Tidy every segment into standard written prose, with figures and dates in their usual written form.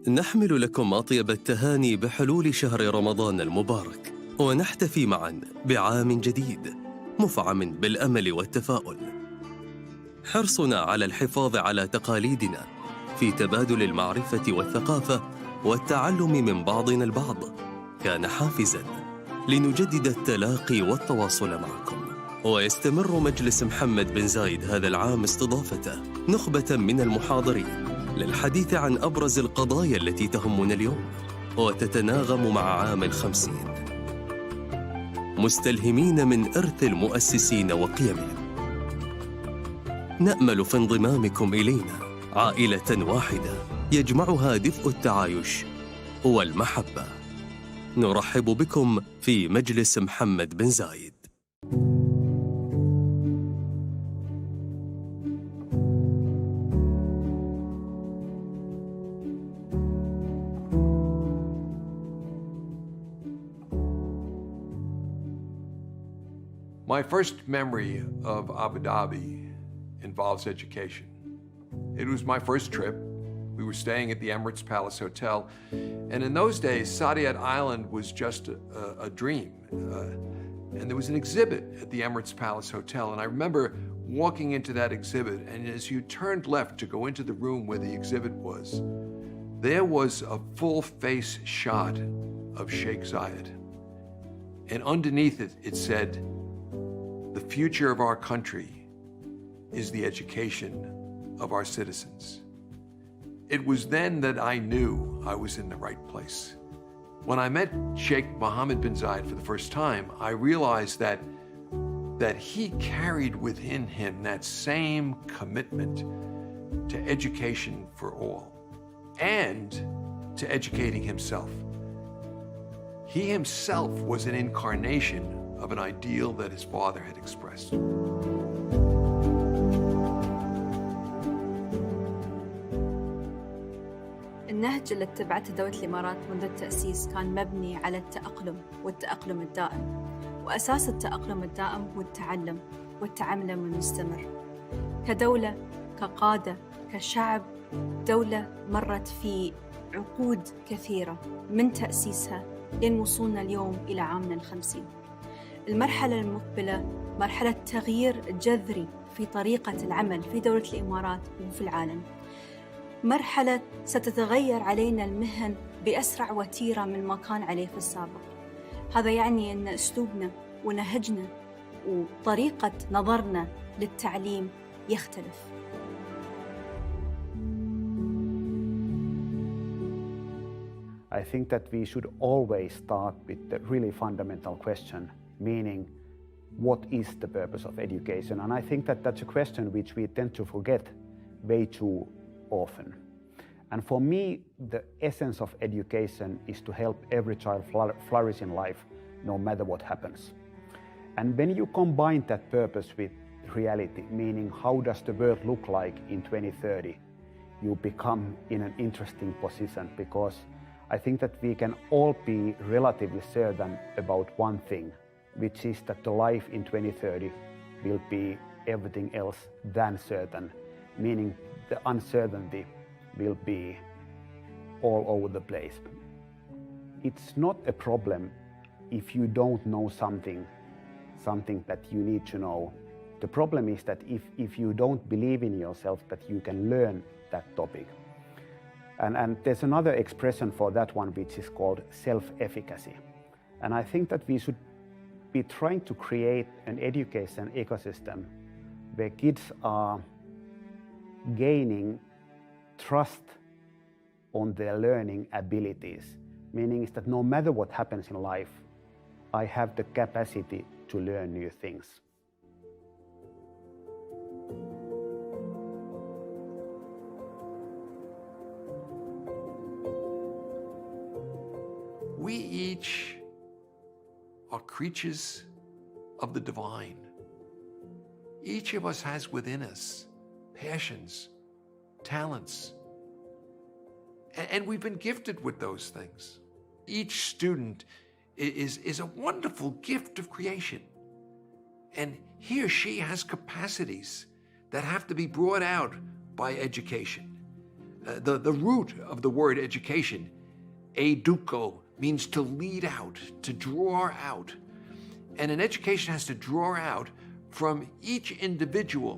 نحمل لكم أطيب التهاني بحلول شهر رمضان المبارك، ونحتفي معا بعام جديد مفعم بالأمل والتفاؤل. حرصنا على الحفاظ على تقاليدنا في تبادل المعرفة والثقافة والتعلم من بعضنا البعض كان حافزاً لنجدد التلاقي والتواصل معكم. ويستمر مجلس محمد بن زايد هذا العام استضافته نخبة من المحاضرين للحديث عن أبرز القضايا التي تهمنا اليوم وتتناغم مع عام 50، مستلهمين من إرث المؤسسين وقيمهم. نأمل في انضمامكم إلينا عائلة واحدة يجمعها دفء التعايش والمحبة. نرحب بكم في مجلس محمد بن زايد. My first memory of Abu Dhabi involves education. It was my first trip. We were staying at the Emirates Palace Hotel, and in those days, Saadiyat Island was just a dream. And there was an exhibit at the Emirates Palace Hotel, and I remember walking into that exhibit, and as you turned left to go into the room where the exhibit was, there was a full-face shot of Sheikh Zayed. And underneath it, it said, "The future of our country is the education of our citizens." It was then that I knew I was in the right place. When I met Sheikh Mohammed bin Zayed for the first time, I realized that he carried within him that same commitment to education for all and to educating himself. He himself was an incarnation of an ideal that his father had expressed. النهج اللي اتبعته دولة الإمارات منذ التأسيس كان مبني على التأقلم والتأقلم الدائم، وأساس التأقلم الدائم هو التعلم والتعلم المستمر. كدولة، كقادة، كشعب، دولة مرت في عقود كثيرة من تأسيسها لين وصولنا اليوم إلى عامنا 50. المرحلة المقبلة مرحلة تغيير جذري في طريقة العمل في دولة الإمارات وفي العالم. مرحلة ستتغير علينا المهن بأسرع وتيرة من ما كان عليه في السابق. هذا يعني أن أسلوبنا ونهجنا وطريقة نظرنا للتعليم يختلف. I think that we should always start with the really fundamental question, meaning what is the purpose of education? And I think that that's a question which we tend to forget way too often. And for me, the essence of education is to help every child flourish in life, no matter what happens. And when you combine that purpose with reality, meaning how does the world look like in 2030, you become in an interesting position, because I think that we can all be relatively certain about one thing, which is that the life in 2030 will be everything else than certain, meaning the uncertainty will be all over the place. It's not a problem if you don't know something that you need to know. The problem is that if you don't believe in yourself that you can learn that topic. And there's another expression for that one, which is called self-efficacy. And I think that we should be trying to create an education ecosystem where kids are gaining trust on their learning abilities, meaning is that no matter what happens in life, I have the capacity to learn new things. We each are creatures of the divine. Each of us has within us passions, talents, and we've been gifted with those things. Each student is a wonderful gift of creation, and he or she has capacities that have to be brought out by education. The root of the word education, educo, means to lead out, to draw out. And an education has to draw out from each individual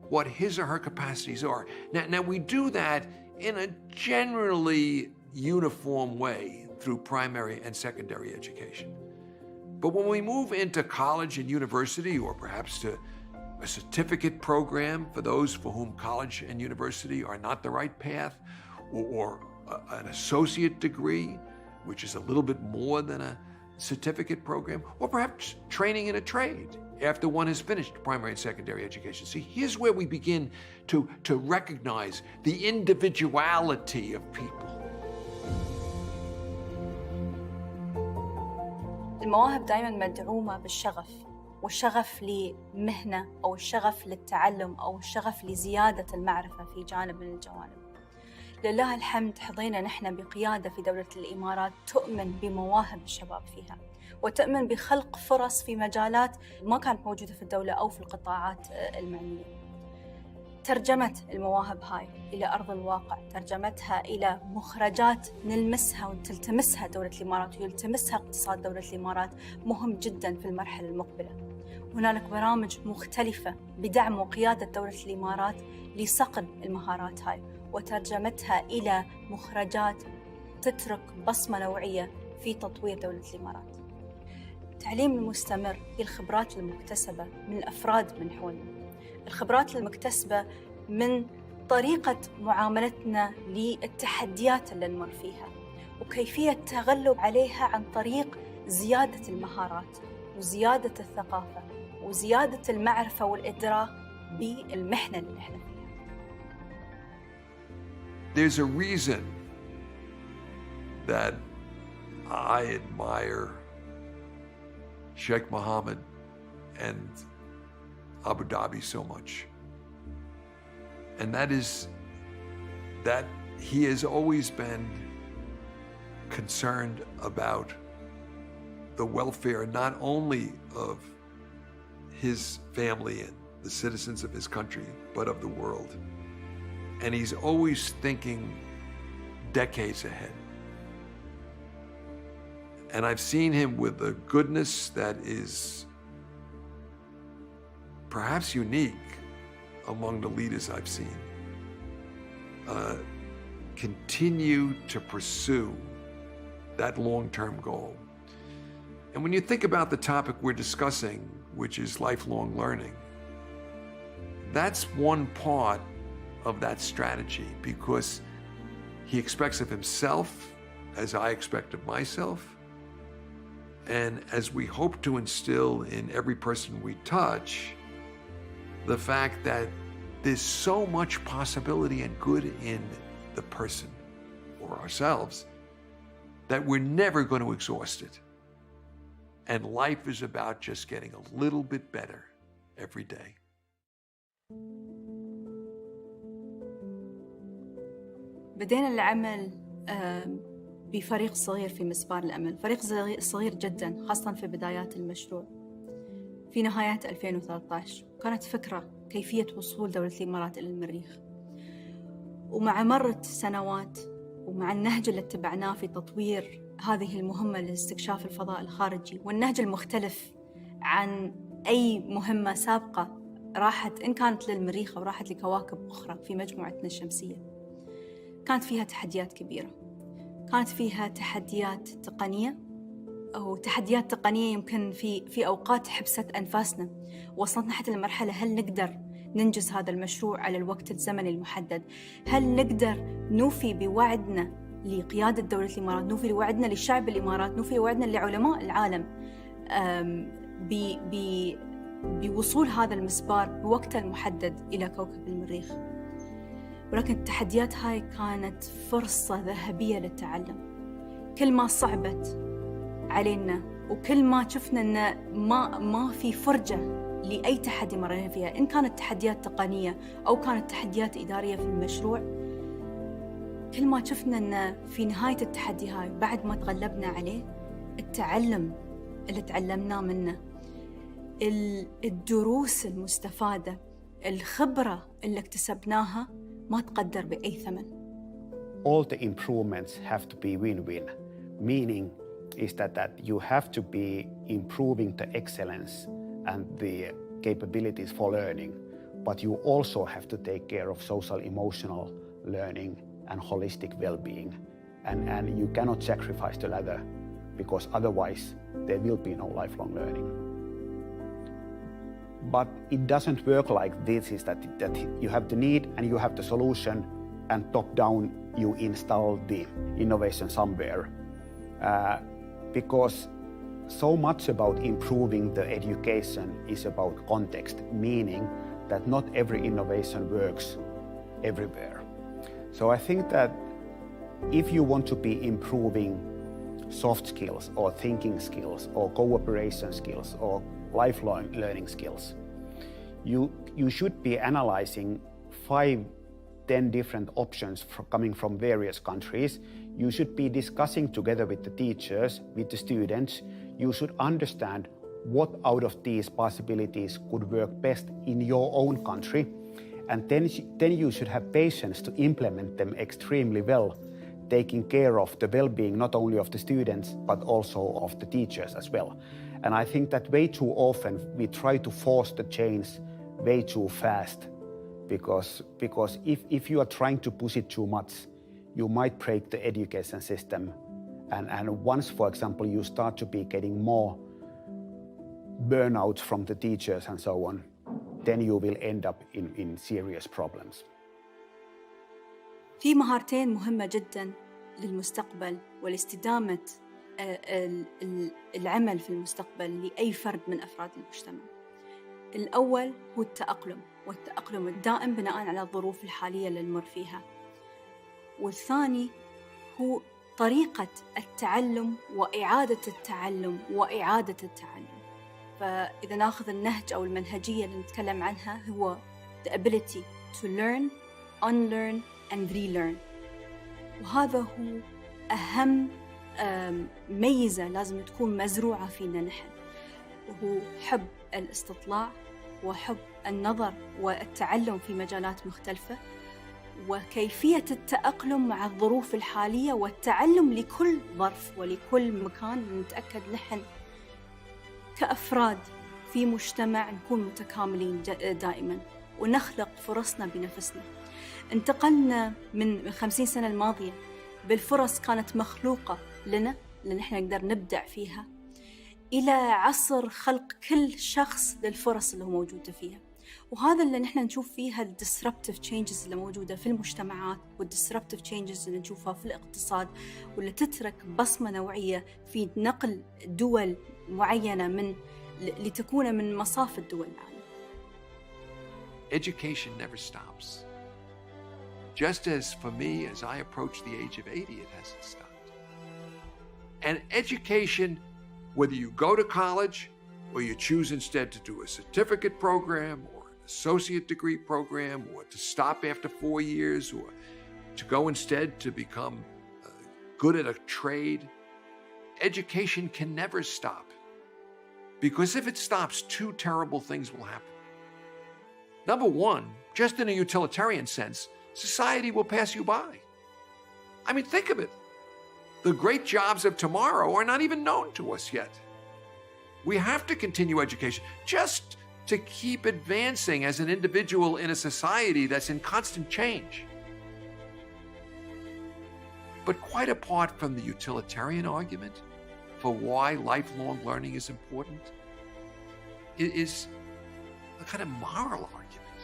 what his or her capacities are. Now we do that in a generally uniform way through primary and secondary education. But when we move into college and university, or perhaps to a certificate program for those for whom college and university are not the right path, or an associate degree, which is a little bit more than a certificate program, or perhaps training in a trade after one has finished primary and secondary education. See, here's where we begin to recognize the individuality of people. المواهب دائما مدعومة بالشغف، والشغف لمهنة أو الشغف للتعلم أو الشغف لزيادة المعرفة في جانب من الجوانب. لله الحمد حظينا نحن بقيادة في دولة الإمارات تؤمن بمواهب الشباب فيها، وتؤمن بخلق فرص في مجالات ما كانت موجودة في الدولة أو في القطاعات المعنية. ترجمت المواهب هاي إلى أرض الواقع، ترجمتها إلى مخرجات نلمسها وتلتمسها دولة الإمارات ويلتمسها اقتصاد دولة الإمارات، مهم جدا في المرحلة المقبلة. هنالك برامج مختلفة بدعم وقيادة دولة الإمارات لصقل المهارات هاي وترجمتها إلى مخرجات تترك بصمة نوعية في تطوير دولة الإمارات. التعليم المستمر هي الخبرات المكتسبة من الأفراد من حولنا، الخبرات المكتسبة من طريقة معاملتنا للتحديات اللي نمر فيها وكيفية التغلب عليها عن طريق زيادة المهارات وزيادة الثقافة وزيادة المعرفة والإدراك بالمحنة اللي احنا فيها. There's a reason that I admire Sheikh Mohammed and Abu Dhabi so much. And that is that he has always been concerned about the welfare not only of his family and the citizens of his country, but of the world. And he's always thinking decades ahead. And I've seen him with a goodness that is perhaps unique among the leaders I've seen, continue to pursue that long-term goal. And when you think about the topic we're discussing, which is lifelong learning, that's one part of that strategy, because he expects of himself, as I expect of myself, and as we hope to instill in every person we touch, the fact that there's so much possibility and good in the person or ourselves that we're never going to exhaust it. And life is about just getting a little bit better every day. بدينا العمل بفريق صغير في مسبار الأمل، فريق صغير جدا خاصة في بدايات المشروع. في نهاية 2013 كانت فكرة كيفية وصول دولة الإمارات إلى المريخ، ومع مرت سنوات ومع النهج اللي اتبعناه في تطوير هذه المهمة لاستكشاف الفضاء الخارجي، والنهج المختلف عن أي مهمة سابقة راحت إن كانت للمريخ أو راحت لكواكب أخرى في مجموعتنا الشمسية، كانت فيها تحديات كبيرة. كانت فيها تحديات تقنية أو تحديات تقنية يمكن في أوقات حبست أنفاسنا، وصلتنا حتى المرحلة هل نقدر ننجز هذا المشروع على الوقت الزمني المحدد؟ هل نقدر نوفي بوعدنا لقيادة دولة الإمارات، نوفي بوعدنا للشعب الإمارات، نوفي بوعدنا لعلماء العالم بوصول هذا المسبار بوقته المحدد إلى كوكب المريخ؟ ولكن التحديات هاي كانت فرصة ذهبية للتعلم. كل ما صعبت علينا وكل ما شفنا أن ما في فرجة لأي تحدي مرينا فيها، إن كانت تحديات تقنية أو كانت تحديات إدارية في المشروع، كل ما شفنا أن في نهاية التحدي هاي بعد ما تغلبنا عليه، التعلم اللي تعلمناه منه، الدروس المستفادة، الخبرة اللي اكتسبناها ما تقدر بأي ثمن. all the improvements have to be win-win, meaning is that you have to be improving the excellence and the capabilities for learning, but you also have to take care of social emotional learning and holistic well-being. And you cannot sacrifice the latter, because otherwise there will be no lifelong learning. But it doesn't work like this, is that you have the need and you have the solution, and top down you install the innovation somewhere. Because so much about improving the education is about context, meaning that not every innovation works everywhere. So I think that if you want to be improving soft skills or thinking skills or cooperation skills or lifelong learning skills, you should be analyzing 5-10 different options coming from various countries. You should be discussing together with the teachers, with the students. You should understand what out of these possibilities could work best in your own country. And then you should have patience to implement them extremely well, taking care of the well-being not only of the students, but also of the teachers as well. And I think that way too often we try to force the change way too fast, because if you are trying to push it too much, you might break the education system. And once, for example, you start to be getting more burnout from the teachers and so on, then you will end up in serious problems. في مهارتين مهمة جداً للمستقبل والاستدامة العمل في المستقبل لأي فرد من أفراد المجتمع. الأول هو التأقلم، والتأقلم الدائم بناءً على الظروف الحالية اللي نمر فيها. والثاني هو طريقة التعلم وإعادة التعلم وإعادة التعلم. فإذا ناخذ النهج أو المنهجية اللي نتكلم عنها، هو the ability to learn, unlearn and relearn. وهذا هو أهم ميزة لازم تكون مزروعة فينا نحن، وهو حب الاستطلاع وحب النظر والتعلم في مجالات مختلفة، وكيفية التأقلم مع الظروف الحالية والتعلم لكل ظرف ولكل مكان. نتأكد نحن كأفراد في مجتمع نكون متكاملين دائما ونخلق فرصنا بنفسنا. انتقلنا من 50 سنة الماضية بالفرص كانت مخلوقة لنا لأن احنا نقدر نبدع فيها، إلى عصر خلق كل شخص للفرص اللي هو موجودة فيها. وهذا اللي نحن نشوف فيها الديسربتيف تشينجز اللي موجودة في المجتمعات، والديسربتيف تشينجز اللي نشوفها في الاقتصاد، واللي تترك بصمة نوعية في نقل دول معينة لتكون من مصاف الدول العالم. Education never stops. Just as for me, as I approach the age of 80, it hasn't stopped. And education, whether you go to college or you choose instead to do a certificate program or an associate degree program, or to stop after 4 years, or to go instead to become good at a trade, education can never stop. Because if it stops, 2 terrible things will happen. Number one, just in a utilitarian sense, society will pass you by. I mean, think of it. The great jobs of tomorrow are not even known to us yet. We have to continue education just to keep advancing as an individual in a society that's in constant change. But quite apart from the utilitarian argument for why lifelong learning is important, it is a kind of moral argument.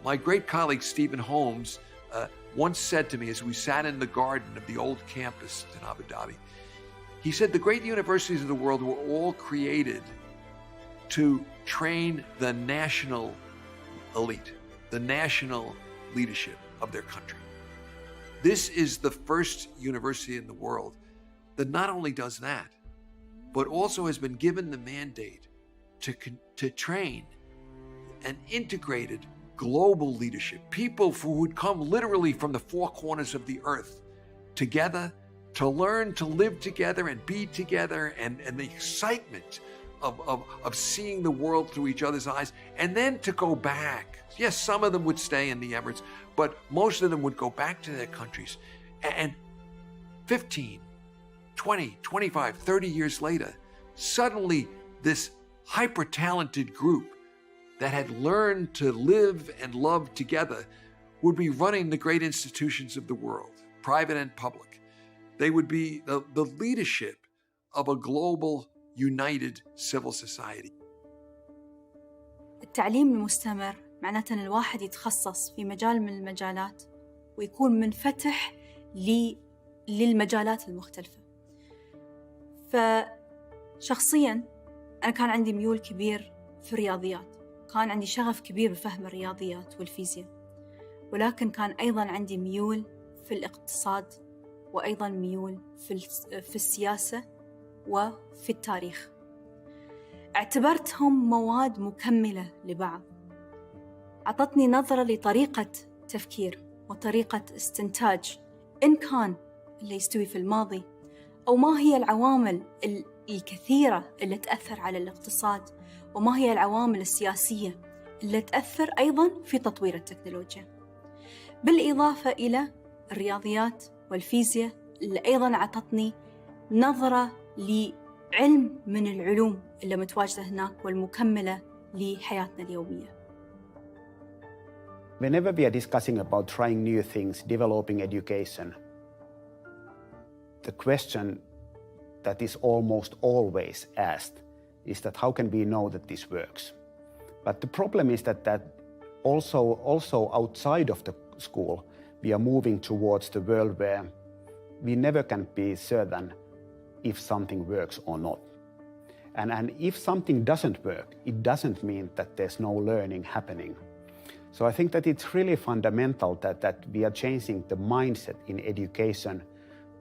My great colleague Stephen Holmes once said to me as we sat in the garden of the old campus in Abu Dhabi, he said the great universities of the world were all created to train the national elite, the national leadership of their country. This is the first university in the world that not only does that, but also has been given the mandate to train an integrated global leadership, people who would come literally from the 4 corners of the earth together to learn to live together and be together, and the excitement of seeing the world through each other's eyes, and then to go back. Yes, some of them would stay in the Emirates, But most of them would go back to their countries, and 15, 20, 25, 30 years later, suddenly this hyper-talented group that had learned to live and love together would be running the great institutions of the world, private and public. They would be the leadership of a global, united civil society. التعليم المستمر معناته أن الواحد يتخصص في مجال من المجالات ويكون منفتح للمجالات المختلفة. فشخصياً أنا كان عندي ميول كبير في الرياضيات، كان عندي شغف كبير بفهم الرياضيات والفيزياء، ولكن كان أيضاً عندي ميول في الاقتصاد، وأيضاً ميول في السياسة وفي التاريخ. اعتبرتهم مواد مكملة لبعض، أعطتني نظرة لطريقة تفكير وطريقة استنتاج إن كان اللي يستوي في الماضي، أو ما هي العوامل الكثيرة اللي تأثر على الاقتصاد، وما هي العوامل السياسية اللي تأثر أيضاً في تطوير التكنولوجيا، بالإضافة إلى الرياضيات والفيزياء اللي أيضاً أعطتني نظرة لعلم من العلوم اللي متواجدة هناك والمكملة لحياتنا اليومية. Whenever we are discussing about trying new things, developing education, the question that is almost always asked is that how can we know that this works? But the problem is that also outside of the school, we are moving towards the world where we never can be certain if something works or not. And if something doesn't work, it doesn't mean that there's no learning happening. So I think that it's really fundamental that we are changing the mindset in education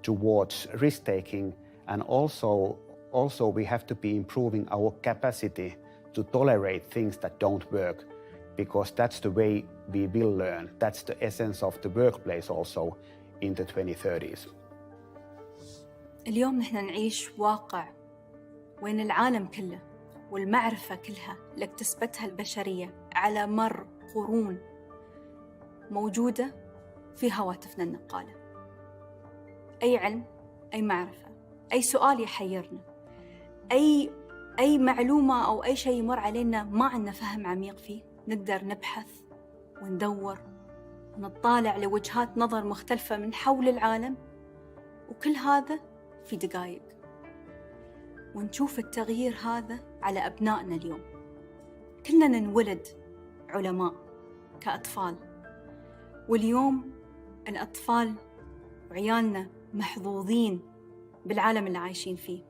towards risk-taking, and also we have to be improving our capacity to tolerate things that don't work, because that's the way we will learn. That's the essence of the workplace also in the 2030s. اليوم نحن نعيش واقع وين العالم كله والمعرفة كلها اللي اكتسبتها البشرية على مر قرون موجودة في هواتفنا النقالة. أي علم، أي معرفة، أي سؤال يحيرنا، أي معلومة أو أي شيء يمر علينا ما عندنا فهم عميق فيه، نقدر نبحث وندور ونطالع لوجهات نظر مختلفة من حول العالم، وكل هذا في دقائق. ونشوف التغيير هذا على أبنائنا اليوم. كلنا ننولد علماء كأطفال، واليوم الأطفال وعيالنا محظوظين بالعالم اللي عايشين فيه،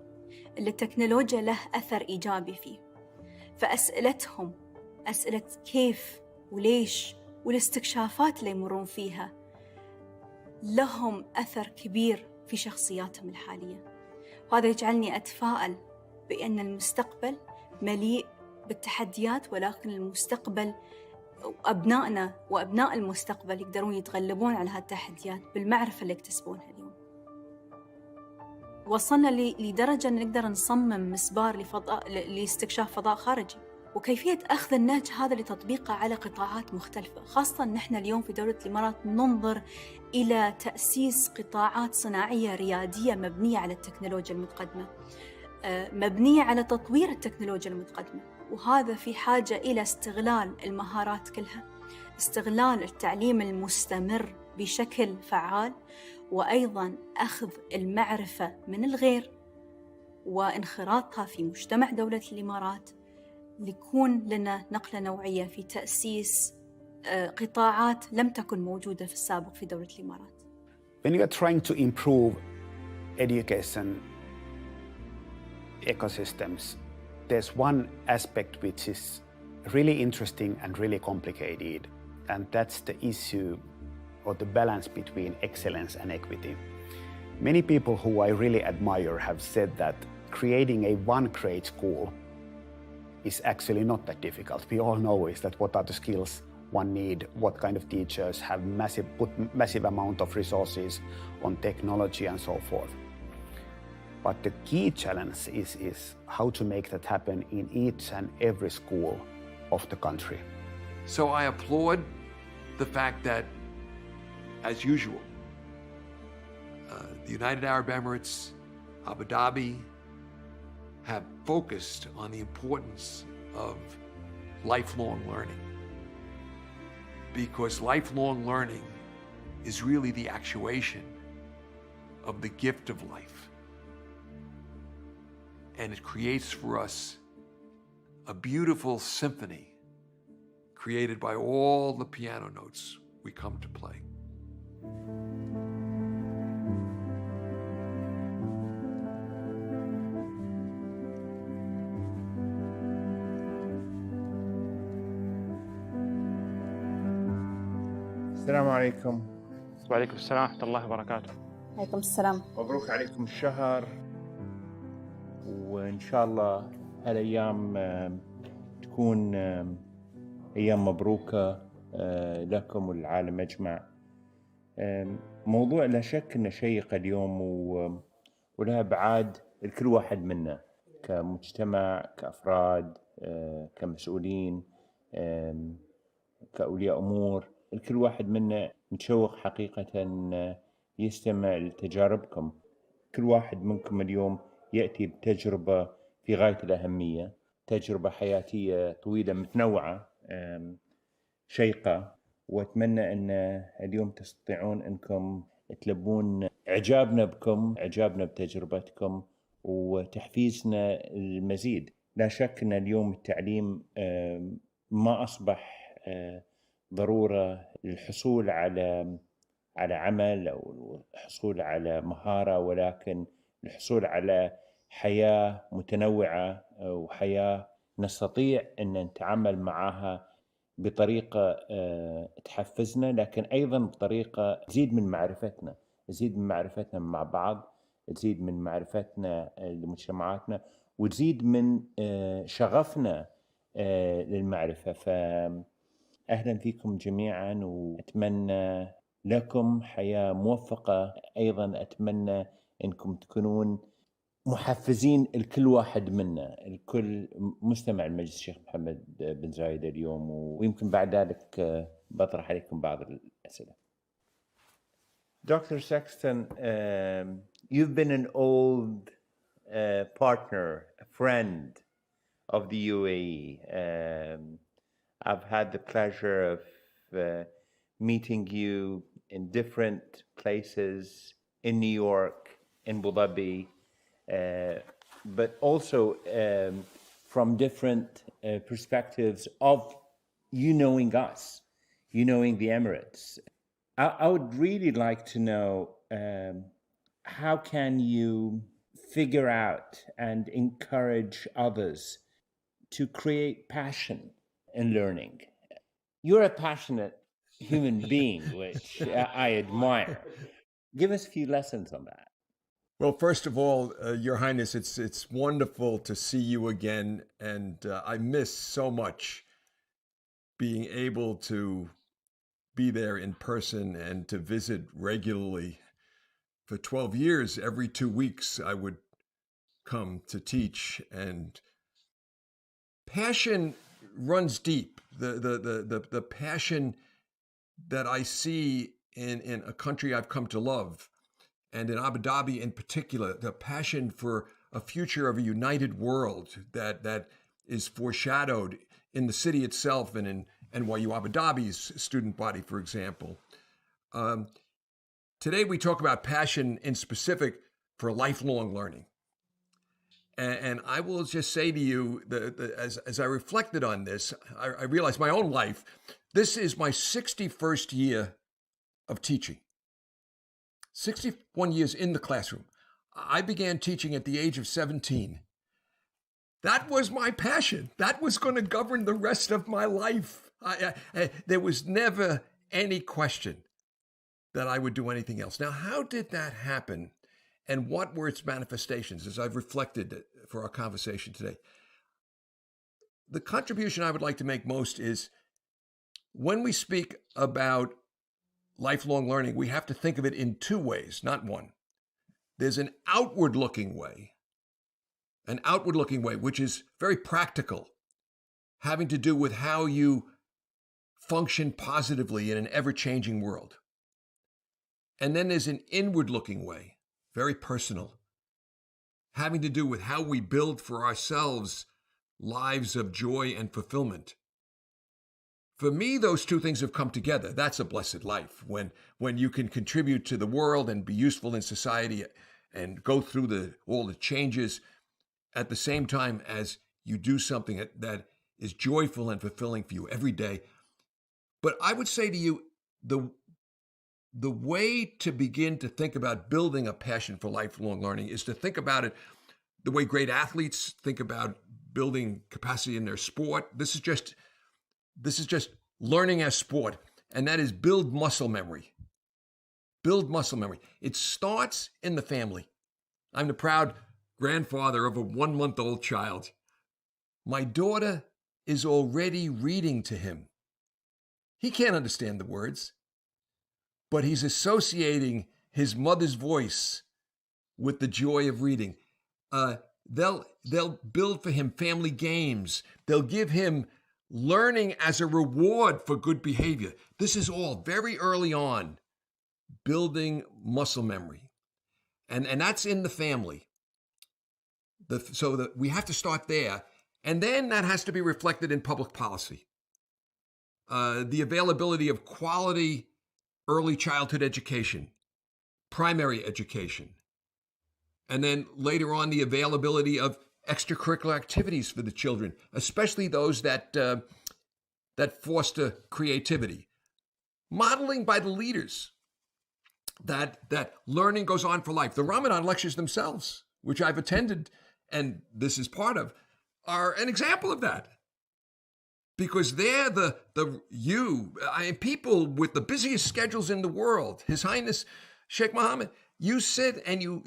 اللي التكنولوجيا له أثر إيجابي فيه. فأسئلتهم أسئلة كيف وليش والاستكشافات اللي يمرون فيها لهم أثر كبير في شخصياتهم الحالية. وهذا يجعلني أتفائل بأن المستقبل مليء بالتحديات، ولكن المستقبل أبنائنا وأبناء المستقبل يقدرون يتغلبون على هالتحديات بالمعرفة اللي يكتسبونها اليوم. وصلنا لدرجة أن نقدر نصمم مسبار لاستكشاف فضاء خارجي، وكيفية أخذ النهج هذا لتطبيقه على قطاعات مختلفة. خاصة نحن اليوم في دولة الإمارات ننظر إلى تأسيس قطاعات صناعية ريادية مبنية على التكنولوجيا المتقدمة، مبنية على تطوير التكنولوجيا المتقدمة، وهذا في حاجة إلى استغلال المهارات كلها، استغلال التعليم المستمر بشكل فعال، وأيضاً أخذ المعرفة من الغير وانخراطها في مجتمع دولة الإمارات، ليكون لنا نقلة نوعية في تأسيس قطاعات لم تكن موجودة في السابق في دولة الإمارات. When you are trying to improve education ecosystems, there's one aspect which is really interesting and really complicated, and that's the issue or the balance between excellence and equity. Many people who I really admire have said that creating a one great school is actually not that difficult. We all know is that what are the skills one need, what kind of teachers have massive amount of resources on technology and so forth. But the key challenge is how to make that happen in each and every school of the country. So I applaud the fact that as usual, the United Arab Emirates, Abu Dhabi, have focused on the importance of lifelong learning, because lifelong learning is really the actuation of the gift of life. And it creates for us a beautiful symphony created by all the piano notes we come to play. السلام عليكم. وعليكم السلام ورحمة الله وبركاته. عليكم السلام. مبروك عليكم الشهر، وإن شاء الله هالأيام تكون أيام مبروكة لكم والعالم أجمع. موضوع لا شك أنه شيق اليوم وله أبعاد لكل واحد منا كمجتمع، كأفراد، كمسؤولين، كأولياء أمور. الكل واحد منا متشوق حقيقة يستمع لتجاربكم. كل واحد منكم اليوم يأتي بتجربة في غاية الأهمية، تجربة حياتية طويلة متنوعة شيقة، وأتمنى أن اليوم تستطيعون أنكم تلبون إعجابنا بكم، إعجابنا بتجربتكم، وتحفيزنا المزيد. لا شك أن اليوم التعليم ما أصبح ضرورة للحصول على عمل أو الحصول على مهارة، ولكن الحصول على حياة متنوعة وحياة نستطيع أن نتعامل معها بطريقة تحفزنا، لكن أيضا بطريقة تزيد من معرفتنا، تزيد من معرفتنا مع بعض، تزيد من معرفتنا لمجتمعاتنا، وتزيد من شغفنا للمعرفة. فأهلا فيكم جميعا، وأتمنى لكم حياة موفقة. أيضا أتمنى أنكم تكونون محفزين الكل واحد منا، الكل مستمع المجلس الشيخ محمد بن زايد اليوم، ويمكن بعد ذلك بطرح عليكم بعض الأسئلة. Dr. Sexton, you've been an old partner, a friend of the UAE. I've had the pleasure of meeting you in different places, in New York, in Abu Dhabi, but also from different perspectives of you knowing us, you knowing the Emirates. I would really like to know how can you figure out and encourage others to create passion in learning. You're a passionate human being, which I admire. Give us a few lessons on that. Well, first of all, Your Highness, it's wonderful to see you again, and I miss so much being able to be there in person and to visit regularly. For 12 years, every 2 weeks, I would come to teach, and passion runs deep. The passion that I see in a country I've come to love, and in Abu Dhabi in particular, the passion for a future of a united world that is foreshadowed in the city itself and in NYU Abu Dhabi's student body, for example. Today we talk about passion in specific for lifelong learning. And I will just say to you, as I reflected on this, I realized my own life, this is my 61st year of teaching. 61 years in the classroom. I began teaching at the age of 17. That was my passion. That was going to govern the rest of my life. There was never any question that I would do anything else. Now, how did that happen? And what were its manifestations as I've reflected for our conversation today? The contribution I would like to make most is when we speak about lifelong learning, we have to think of it in two ways, not one. There's an outward-looking way, which is very practical, having to do with how you function positively in an ever-changing world. And then there's an inward-looking way, very personal, having to do with how we build for ourselves lives of joy and fulfillment. For me, those two things have come together. That's a blessed life, when you can contribute to the world and be useful in society and go through all the changes at the same time as you do something that is joyful and fulfilling for you every day. But I would say to you, the way to begin to think about building a passion for lifelong learning is to think about it the way great athletes think about building capacity in their sport. This is just learning as sport, and that is build muscle memory. Build muscle memory. It starts in the family. I'm the proud grandfather of a 1-month-old child. My daughter is already reading to him. He can't understand the words, but he's associating his mother's voice with the joy of reading. They'll build for him family games. They'll give him learning as a reward for good behavior. This is all very early on, building muscle memory. And that's in the family. We have to start there. And then that has to be reflected in public policy. The availability of quality early childhood education, primary education, and then later on the availability of extracurricular activities for the children, especially those that foster creativity. Modeling by the leaders that learning goes on for life. The Ramadan lectures themselves, which I've attended, and this is part of, are an example of that. Because they're people with the busiest schedules in the world. His Highness Sheikh Mohammed, you sit and you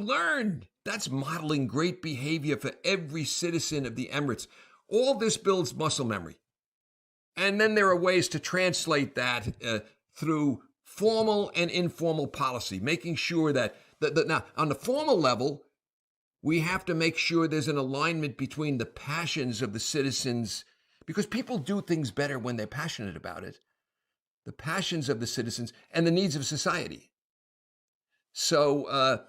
learn. That's modeling great behavior for every citizen of the Emirates. All this builds muscle memory. And then there are ways to translate that through formal and informal policy, making sure that now on the formal level, we have to make sure there's an alignment between the passions of the citizens, because people do things better when they're passionate about it, the passions of the citizens and the needs of society. So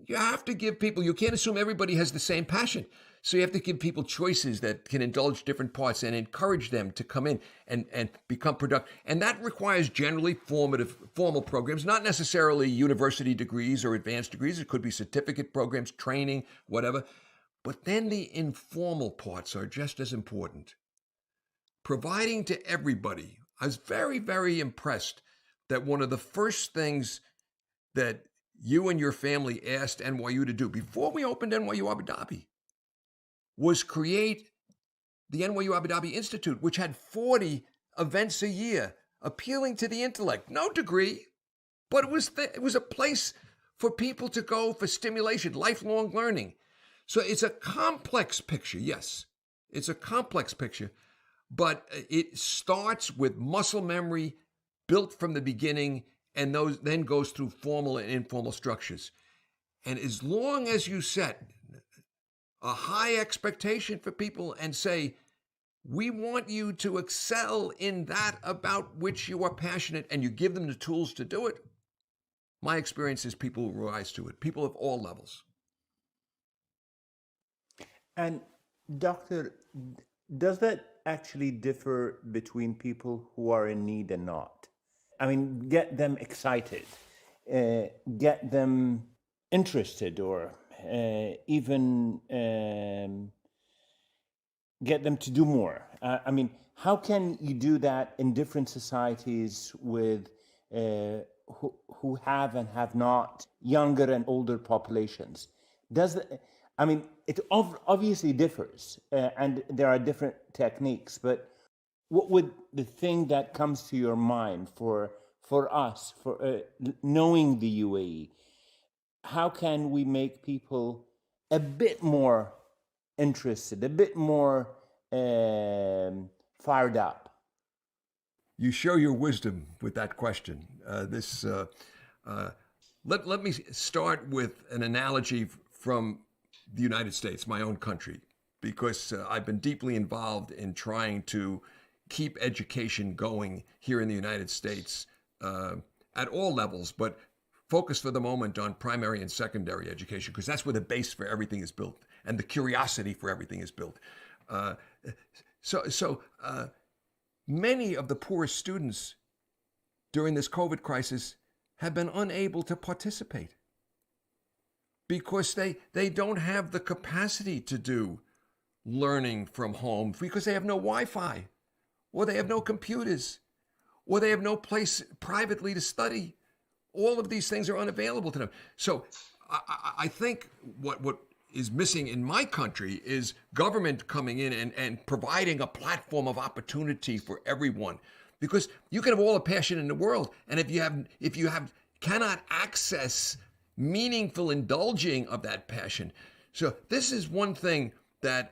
you have to give people, you can't assume everybody has the same passion. So you have to give people choices that can indulge different parts and encourage them to come in and become productive. And that requires generally formal programs, not necessarily university degrees or advanced degrees. It could be certificate programs, training, whatever. But then the informal parts are just as important. Providing to everybody. I was very, very impressed that one of the first things that you and your family asked NYU to do before we opened NYU Abu Dhabi was create the NYU Abu Dhabi Institute, which had 40 events a year, appealing to the intellect. No degree, but it was a place for people to go for stimulation, lifelong learning. So it's a complex picture, yes. It's a complex picture, but it starts with muscle memory built from the beginning, and those then goes through formal and informal structures. And as long as you set a high expectation for people and say, we want you to excel in that about which you are passionate, and you give them the tools to do it, my experience is people will rise to it, people of all levels. And Doctor, does that actually differ between people who are in need and not? I mean, get them excited, get them interested, or even get them to do more. I mean, how can you do that in different societies with who have and have not, younger and older populations? It obviously differs, and there are different techniques, but what would the thing that comes to your mind for us, for knowing the UAE, how can we make people a bit more interested, a bit more fired up? You show your wisdom with that question. Let me start with an analogy from the United States, my own country, because I've been deeply involved in trying to keep education going here in the United States at all levels, but focus for the moment on primary and secondary education, because that's where the base for everything is built and the curiosity for everything is built. So many of the poorest students during this COVID crisis have been unable to participate because they don't have the capacity to do learning from home, because they have no Wi-Fi, or they have no computers, or they have no place privately to study. All of these things are unavailable to them. So I think what is missing in my country is government coming in and providing a platform of opportunity for everyone. Because you can have all the passion in the world, and if you cannot access meaningful indulging of that passion. So this is one thing that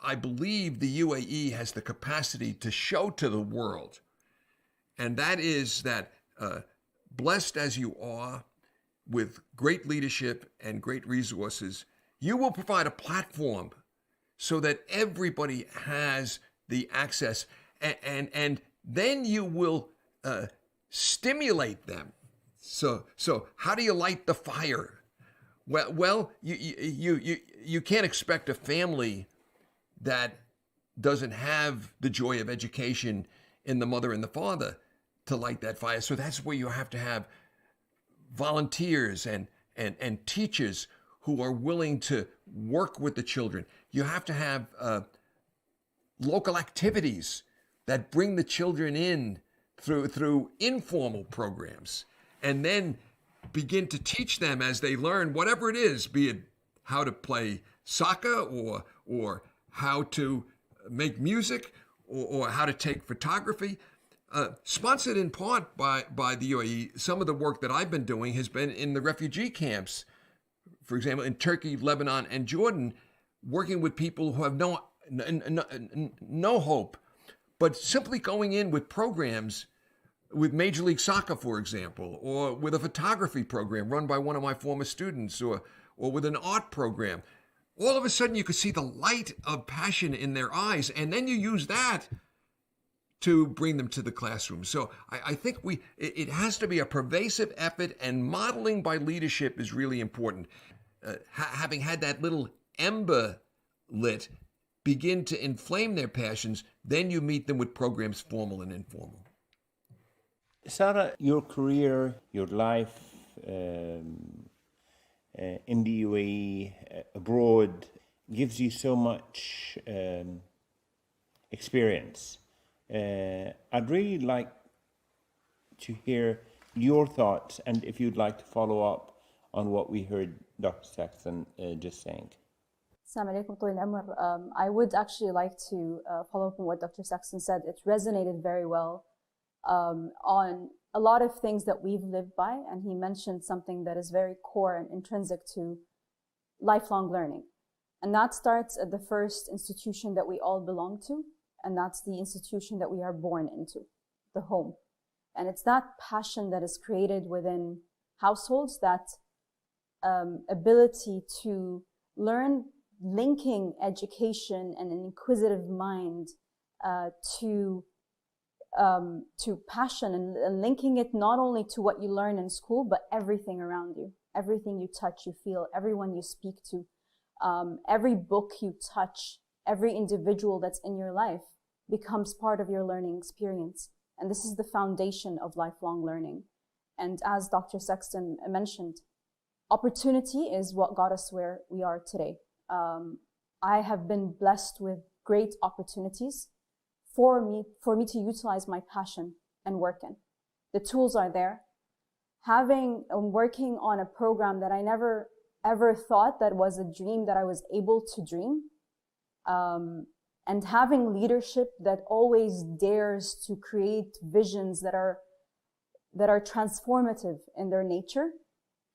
I believe the UAE has the capacity to show to the world. And that is that blessed as you are with great leadership and great resources, you will provide a platform so that everybody has the access, and then you will stimulate them. So how do you light the fire? Well, you can't expect a family that doesn't have the joy of education in the mother and the father to light that fire. So that's where you have to have volunteers and teachers who are willing to work with the children. You have to have local activities that bring the children in through informal programs, and then begin to teach them as they learn whatever it is, be it how to play soccer or how to make music or how to take photography. Sponsored in part by the UAE, some of the work that I've been doing has been in the refugee camps, for example, in Turkey, Lebanon, and Jordan, working with people who have no hope, but simply going in with programs with Major League Soccer, for example, or with a photography program run by one of my former students, or with an art program. All of a sudden you could see the light of passion in their eyes, and then you use that to bring them to the classroom. So I think it has to be a pervasive effort, and modeling by leadership is really important. Having had that little ember lit begin to inflame their passions, then you meet them with programs formal and informal. Sarah, your career, your life in the UAE, abroad, gives you so much experience. I'd really like to hear your thoughts, and if you'd like to follow up on what we heard Dr. Saxon just saying. Assalamu alaikum, طويل العمر. I would actually like to follow up on what Dr. Saxon said. It resonated very well on a lot of things that we've lived by, and he mentioned something that is very core and intrinsic to lifelong learning. And that starts at the first institution that we all belong to, and that's the institution that we are born into, the home. And it's that passion that is created within households, that ability to learn, linking education and an inquisitive mind to passion, and linking it not only to what you learn in school, but everything around you, everything you touch, you feel, everyone you speak to, every book you touch, every individual that's in your life becomes part of your learning experience. And this is the foundation of lifelong learning. And as Dr. Sexton mentioned, opportunity is what got us where we are today. I have been blessed with great opportunities for me to utilize my passion and work in. The tools are there. Working on a program that I never ever thought that was a dream that I was able to dream, and having leadership that always dares to create visions that are transformative in their nature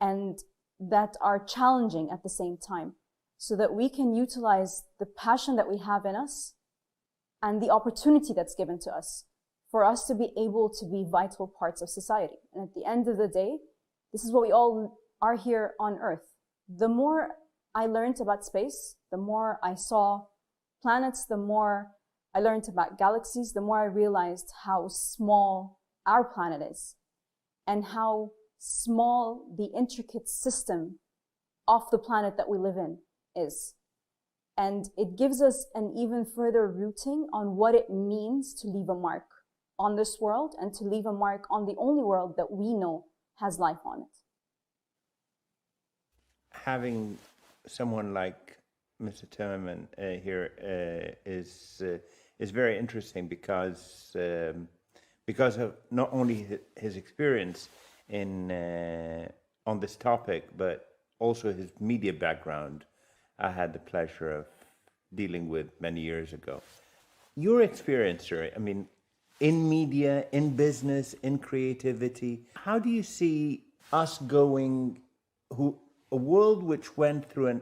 and that are challenging at the same time, so that we can utilize the passion that we have in us and the opportunity that's given to us for us to be able to be vital parts of society. And at the end of the day, this is what we all are here on Earth. The more I learned about space, the more I saw planets, the more I learned about galaxies, the more I realized how small our planet is. and how small the intricate system of the planet that we live in is. And it gives us an even further rooting on what it means to leave a mark on this world and to leave a mark on the only world that we know has life on it. Having someone like Mr. Timmerman here is very interesting because of not only his experience on this topic, but also his media background. I had the pleasure of dealing with many years ago. Your experience, sir, I mean, in media, in business, in creativity, how do you see us going, a world which went through a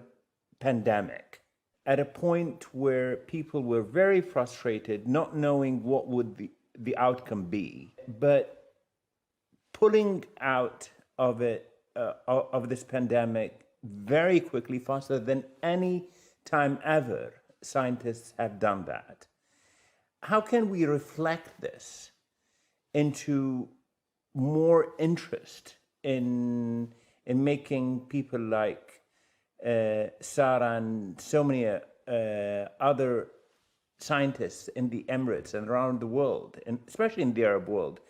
pandemic, at a point where people were very frustrated, not knowing what would the outcome be, but pulling out of it, of this pandemic very quickly, faster than any time ever scientists have done that. How can we reflect this into more interest in making people like Sarah and so many other scientists in the Emirates and around the world, and especially in the Arab world,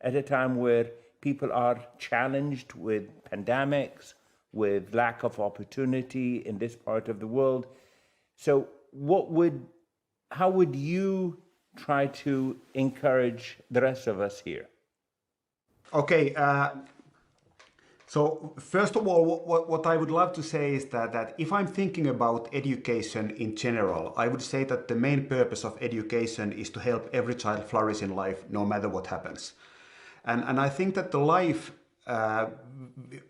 at a time where people are challenged with pandemics, with lack of opportunity in this part of the world. So how would you try to encourage the rest of us here? Okay, so first of all, what I would love to say is that if I'm thinking about education in general, I would say that the main purpose of education is to help every child flourish in life, no matter what happens. And I think that the life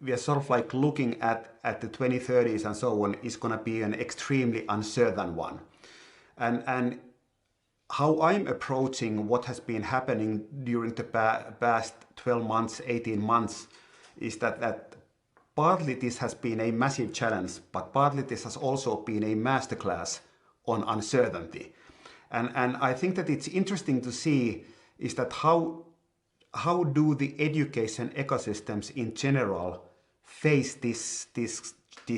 we are sort of like looking at the 2030s and so on is going to be an extremely uncertain one. And how I'm approaching what has been happening during the past 12 months, 18 months, is that partly this has been a massive challenge, but partly this has also been a masterclass on uncertainty. And I think that it's interesting to see is that how do the education ecosystems in general face this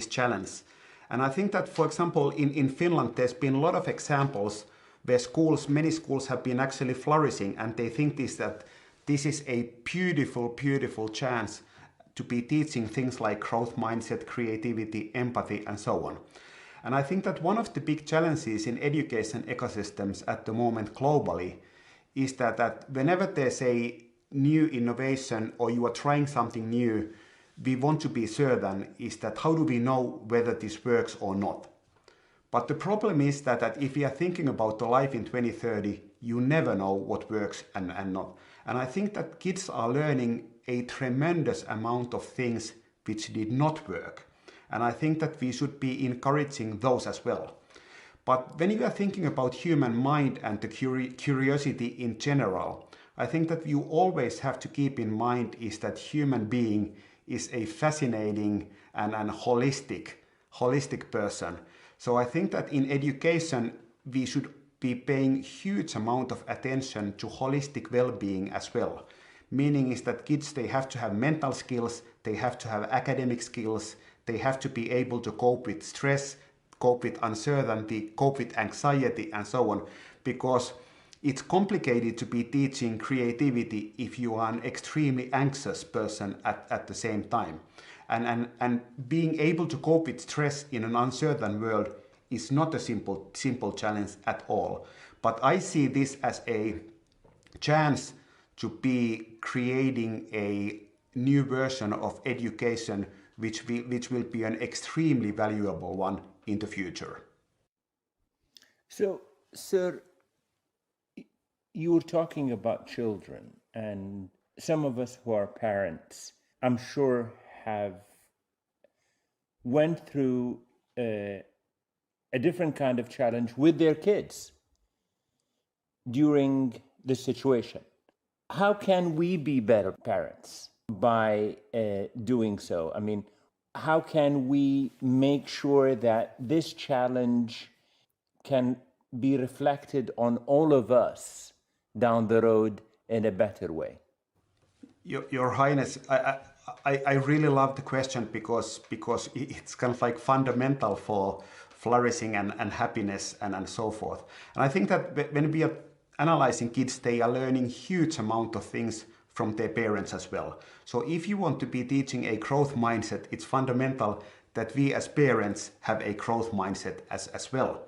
challenge. And I think that, for example, in Finland, there's been a lot of examples where many schools have been actually flourishing, and they think that this is a beautiful, beautiful chance to be teaching things like growth mindset, creativity, empathy, and so on. And I think that one of the big challenges in education ecosystems at the moment globally is that whenever there's a new innovation or you are trying something new, we want to be certain is that how do we know whether this works or not. But the problem is that if we are thinking about the life in 2030, you never know what works and not. And I think that kids are learning a tremendous amount of things which did not work. And I think that we should be encouraging those as well. But when you are thinking about human mind and the curiosity in general, I think that you always have to keep in mind is that human being is a fascinating and holistic person. So I think that in education, we should be paying huge amount of attention to holistic well-being as well. Meaning is that kids, they have to have mental skills, they have to have academic skills, they have to be able to cope with stress, cope with uncertainty, cope with anxiety, and so on. Because it's complicated to be teaching creativity if you are an extremely anxious person at the same time. And being able to cope with stress in an uncertain world is not a simple challenge at all. But I see this as a chance to be creating a new version of education which will be an extremely valuable one in the future. So, sir, you were talking about children, and some of us who are parents, I'm sure, have went through a different kind of challenge with their kids during this situation. How can we be better parents by doing so? I mean, how can we make sure that this challenge can be reflected on all of us down the road in a better way? Your Highness, I really love the question because it's kind of like fundamental for flourishing and happiness and so forth. And I think that when we are analyzing kids, they are learning huge amount of things from their parents as well. So if you want to be teaching a growth mindset, it's fundamental that we as parents have a growth mindset as well.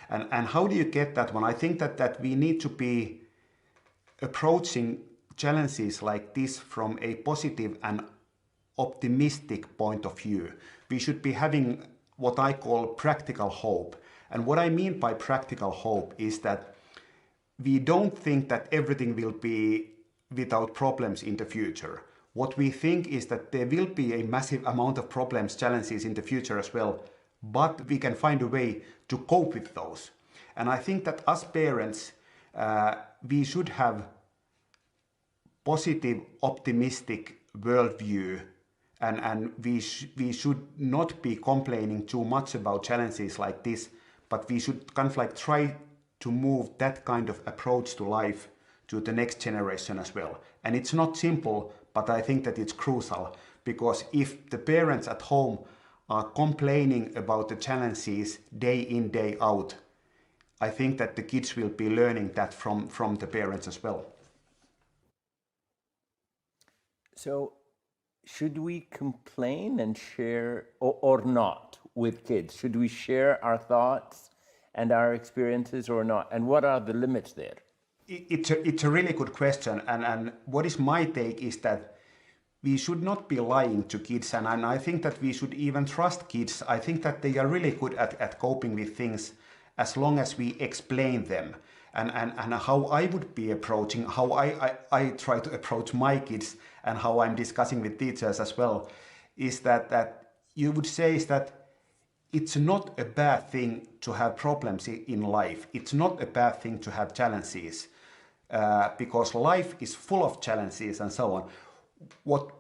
And how do you get that one? I think that we need to be approaching challenges like this from a positive and optimistic point of view. We should be having what I call practical hope. And what I mean by practical hope is that we don't think that everything will be without problems in the future. What we think is that there will be a massive amount of problems, challenges in the future as well, but we can find a way to cope with those. And I think that as parents, we should have positive, optimistic worldview, and we should not be complaining too much about challenges like this, but we should kind of like try to move that kind of approach to life to the next generation as well. And it's not simple, but I think that it's crucial, because if the parents at home are complaining about the challenges day in, day out, I think that the kids will be learning that from the parents as well. So should we complain and share or not with kids? Should we share our thoughts and our experiences or not? And what are the limits there? It's a really good question. And what is my take is that we should not be lying to kids. And I think that we should even trust kids. I think that they are really good at coping with things as long as we explain them. And how I would be approaching, how I try to approach my kids and how I'm discussing with teachers as well, is that you would say is that it's not a bad thing to have problems in life. It's not a bad thing to have challenges, because life is full of challenges and so on.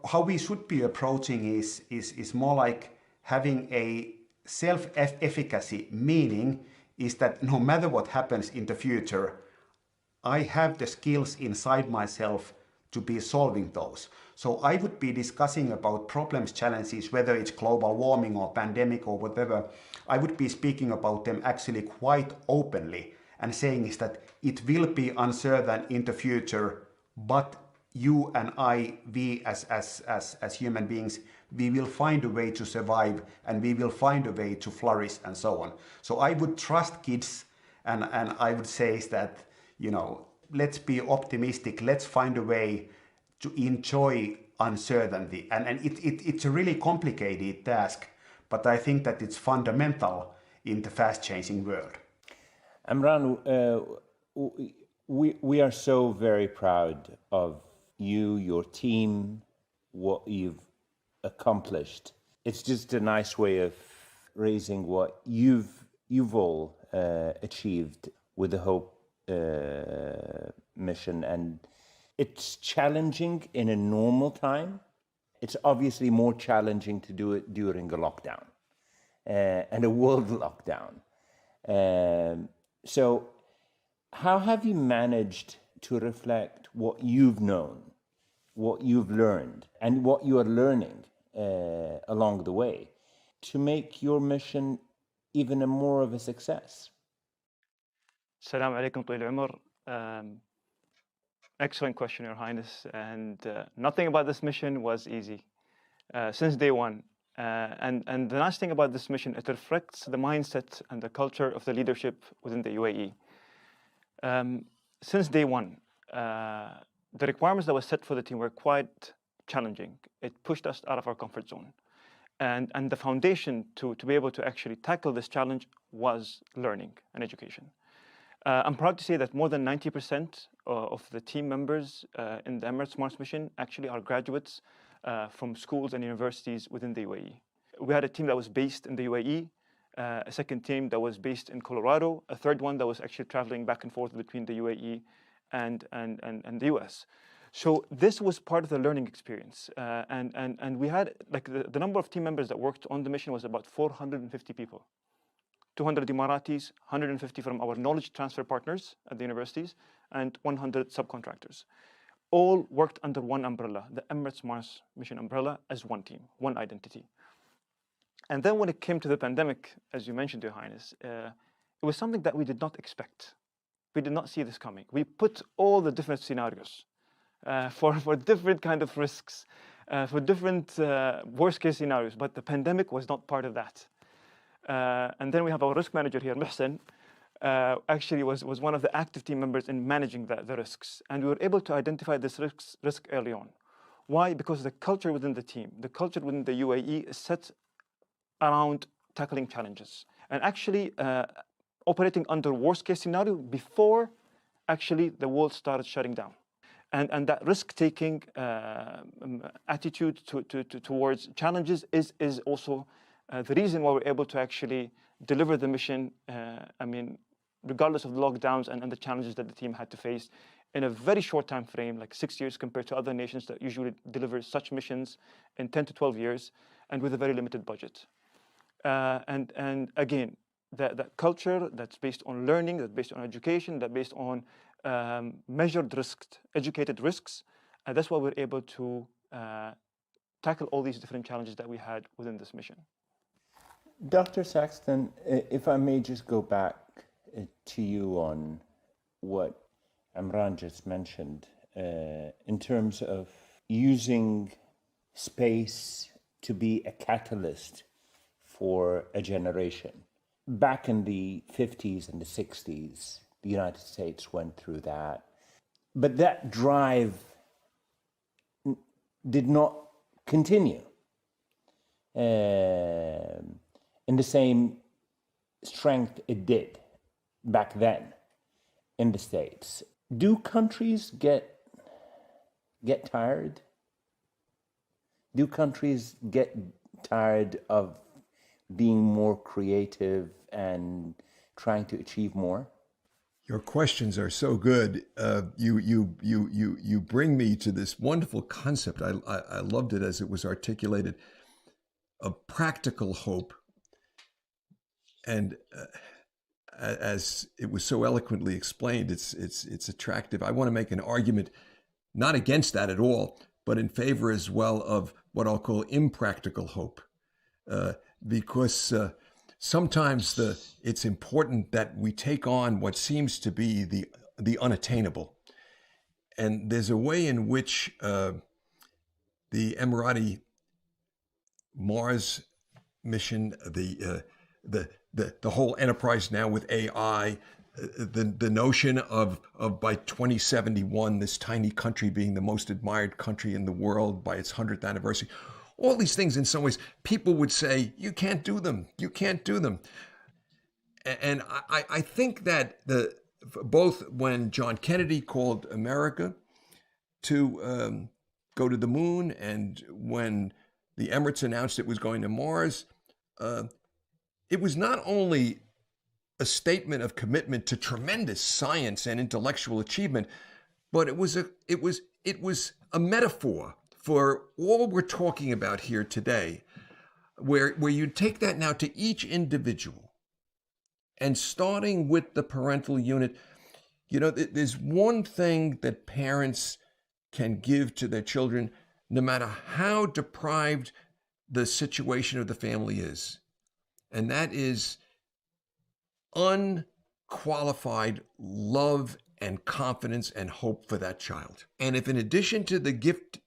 How we should be approaching is more like having a self-efficacy, meaning is that no matter what happens in the future, I have the skills inside myself to be solving those. So I would be discussing about problems, challenges, whether it's global warming or pandemic or whatever. I would be speaking about them actually quite openly and saying is that it will be uncertain in the future, but you and we as human beings, we will find a way to survive and we will find a way to flourish and so on. So I would trust kids and I would say is that, you know, let's be optimistic, let's find a way to enjoy uncertainty. And it's a really complicated task, but I think that it's fundamental in the fast-changing world. Amran, we are so very proud of you, your team, what you've accomplished. It's just a nice way of raising what you've all achieved with the Hope mission. And it's challenging in a normal time. It's obviously more challenging to do it during a lockdown and a world lockdown. So how have you managed to reflect what you've known, what you've learned, and what you are learning along the way to make your mission even more of a success? Assalamu alaikum طويل العمر. Excellent question, Your Highness. And nothing about this mission was easy since day one. And the nice thing about this mission, it reflects the mindset and the culture of the leadership within the UAE. Since day one, the requirements that were set for the team were quite challenging. It pushed us out of our comfort zone. And the foundation to be able to actually tackle this challenge was learning and education. I'm proud to say that more than 90% of the team members in the Emirates Mars mission actually are graduates from schools and universities within the UAE. We had a team that was based in the UAE, a second team that was based in Colorado, a third one that was actually traveling back and forth between the UAE and the US. So this was part of the learning experience. And we had, like, the number of team members that worked on the mission was about 450 people. 200 Emiratis, 150 from our knowledge transfer partners at the universities, and 100 subcontractors. all worked under one umbrella, the Emirates Mars mission umbrella, as one team, one identity. And then when it came to the pandemic, as you mentioned, Your Highness, it was something that we did not expect. We did not see this coming. We put all the different scenarios for different kind of risks, for different worst case scenarios, but the pandemic was not part of that. And then we have our risk manager here, Mohsen, actually was one of the active team members in managing the risks. And we were able to identify this risk early on. Why? Because the culture within the team, the culture within the UAE is set around tackling challenges and actually operating under worst case scenario before actually the world started shutting down. And that risk-taking attitude towards challenges is also the reason why we're able to actually deliver the mission, regardless of the lockdowns and the challenges that the team had to face in a very short time frame, like 6 years compared to other nations that usually deliver such missions in 10 to 12 years and with a very limited budget. And again, that culture that's based on learning, that's based on education, that's based on measured risks, educated risks, and that's why we're able to tackle all these different challenges that we had within this mission. Dr. Saxton, if I may just go back to you on what Imran just mentioned in terms of using space to be a catalyst for a generation. Back in the 50s and the 60s, the United States went through that. But that drive did not continue in the same strength it did back then in the States. Do countries get tired? Do countries get tired of being more creative and trying to achieve more? Your questions are so good. You bring me to this wonderful concept. I loved it as it was articulated, of practical hope. And as it was so eloquently explained, it's attractive. I want to make an argument, not against that at all, but in favor as well of what I'll call impractical hope, because sometimes it's important that we take on what seems to be the unattainable. And there's a way in which the Emirati Mars mission, the whole enterprise now with AI, the notion of by 2071, this tiny country being the most admired country in the world by its 100th anniversary, all these things, in some ways, people would say, you can't do them. You can't do them. And I think that both when John Kennedy called America to go to the moon and when the Emirates announced it was going to Mars, it was not only a statement of commitment to tremendous science and intellectual achievement, but it was a metaphor for all we're talking about here today, where you take that now to each individual, and starting with the parental unit. You know, there's one thing that parents can give to their children, no matter how deprived the situation of the family is, and that is unqualified love and confidence and hope for that child. And if in addition to the gift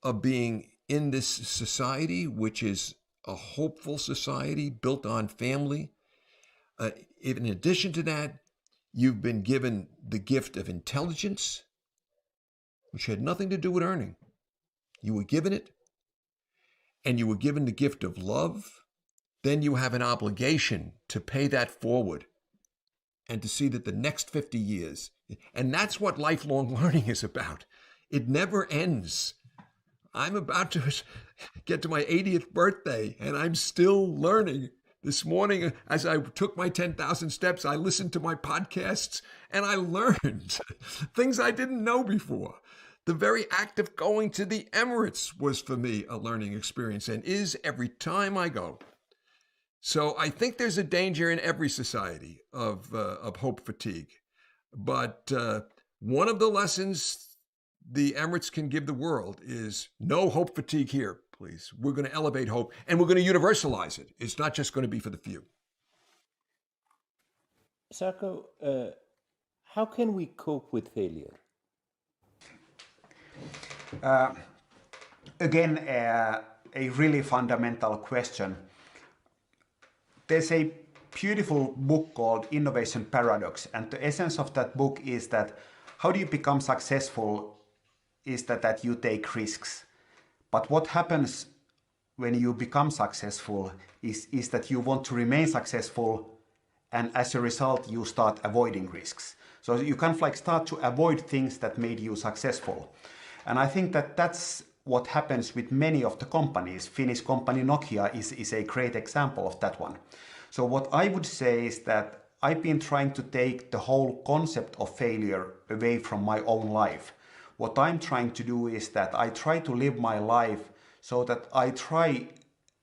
of being in this society, which is a hopeful society built on family, if in addition to that, you've been given the gift of intelligence, which had nothing to do with earning. You were given it, and you were given the gift of love, then you have an obligation to pay that forward and to see that the next 50 years, and that's what lifelong learning is about. It never ends. I'm about to get to my 80th birthday, and I'm still learning. This morning, as I took my 10,000 steps, I listened to my podcasts, and I learned things I didn't know before. The very act of going to the Emirates was, for me, a learning experience, and is every time I go. So I think there's a danger in every society of hope fatigue. But one of the lessons the Emirates can give the world is no hope fatigue here, please. We're going to elevate hope, and we're going to universalize it. It's not just going to be for the few. Sako, how can we cope with failure? Again, a really fundamental question. There's a beautiful book called Innovation Paradox, and the essence of that book is that how do you become successful is that you take risks. But what happens when you become successful is that you want to remain successful, and as a result you start avoiding risks. So you kind of like start to avoid things that made you successful. And I think that that's what happens with many of the companies. Finnish company Nokia is a great example of that one. So what I would say is that I've been trying to take the whole concept of failure away from my own life. What I'm trying to do is that I try to live my life so that I try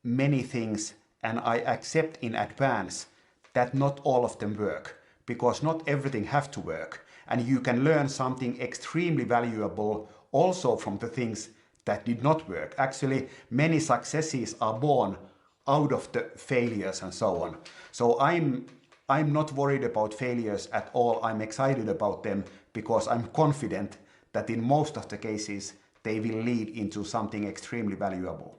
many things and I accept in advance that not all of them work, because not everything has to work. And you can learn something extremely valuable also from the things that did not work. Actually, many successes are born out of the failures and so on. So I'm not worried about failures at all. I'm excited about them because I'm confident that in most of the cases they will lead into something extremely valuable.